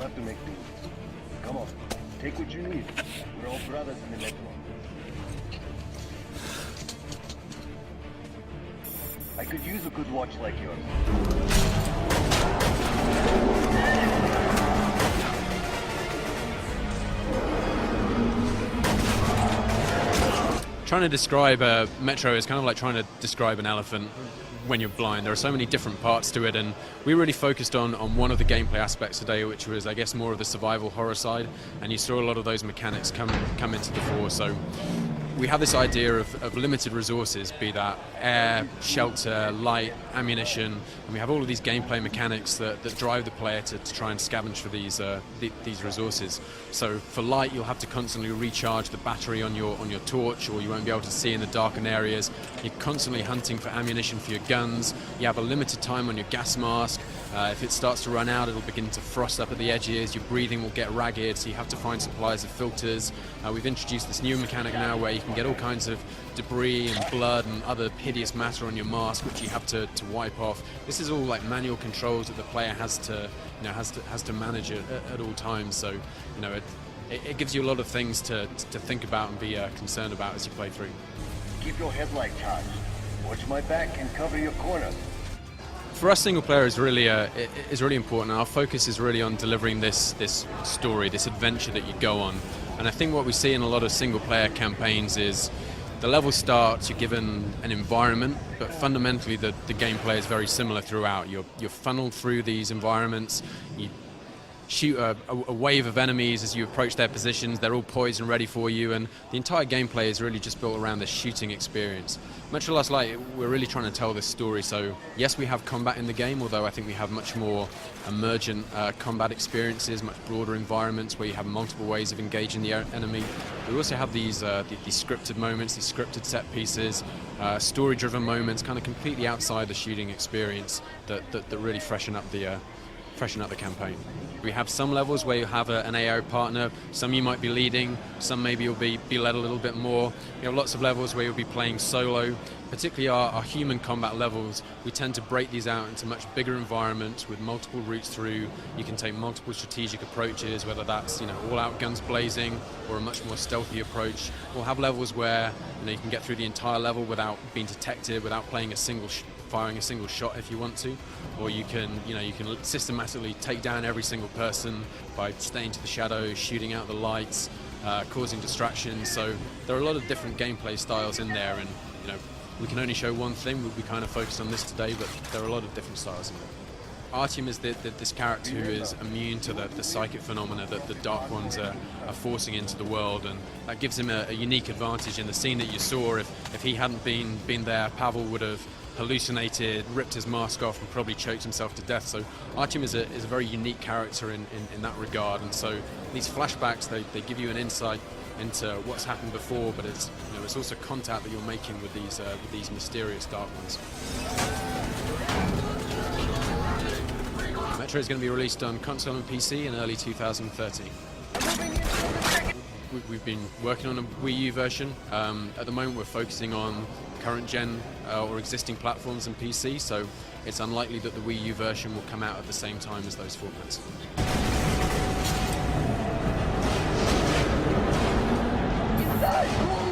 have to make do. Come on, take what you need. We're all brothers in the metro. I could use a good watch like yours. Trying to describe Metro is kind of like trying to describe an elephant when you're blind. There are so many different parts to it, and we really focused on one of the gameplay aspects today, which was, I guess, more of the survival horror side, and you saw a lot of those mechanics come into the fore. So we have this idea of limited resources, be that air, shelter, light, ammunition, and we have all of these gameplay mechanics that drive the player to try and scavenge for these resources. So for light, you'll have to constantly recharge the battery on your torch, or you won't be able to see in the darkened areas. You're constantly hunting for ammunition for your guns. You have a limited time on your gas mask. If it starts to run out, it'll begin to frost up at the edges. Your breathing will get ragged, so you have to find supplies of filters. We've introduced this new mechanic now where you can get all kinds of debris and blood and other hideous matter on your mask, which you have to wipe off. This is all like manual controls that the player has to manage at all times. So it gives you a lot of things to think about and be concerned about as you play through. Keep your headlight charged. Watch my back and cover your corners. For us, single player is really important. Our focus is really on delivering this story, this adventure that you go on. And I think what we see in a lot of single player campaigns is the level starts, you're given an environment, but fundamentally the gameplay is very similar throughout. You're funneled through these environments, you shoot a wave of enemies as you approach their positions. They're all poised and ready for you, and the entire gameplay is really just built around the shooting experience. Metro Last Light, we're really trying to tell this story. So yes, we have combat in the game, although I think we have much more emergent combat experiences, much broader environments where you have multiple ways of engaging the enemy. We also have these scripted moments, these scripted set pieces, story-driven moments, kind of completely outside the shooting experience that really freshen up the campaign. We have some levels where you have an AO partner. Some you might be leading, some maybe you'll be led a little bit more. You have lots of levels where you'll be playing solo. Particularly our human combat levels, we tend to break these out into much bigger environments with multiple routes through. You can take multiple strategic approaches, whether that's all out guns blazing or a much more stealthy approach. We'll have levels where you can get through the entire level without being detected, without playing firing a single shot if you want to, or you can systematically take down every single person by staying to the shadows, shooting out the lights, causing distractions. So there are a lot of different gameplay styles in there, and we can only show one thing. We kind of focused on this today, but there are a lot of different styles in there. Artyom is this character who is immune to the psychic phenomena that the Dark Ones are forcing into the world, and that gives him a unique advantage. In the scene that you saw, if he hadn't been there, Pavel would have hallucinated, ripped his mask off, and probably choked himself to death. So Artyom is a very unique character in that regard, and so these flashbacks, they give you an insight into what's happened before, but it's also contact that you're making with these mysterious Dark Ones. Metro is going to be released on console and PC in early 2013. We've been working on a Wii U version. At the moment we're focusing on current gen or existing platforms and PC, so it's unlikely that the Wii U version will come out at the same time as those formats. Die!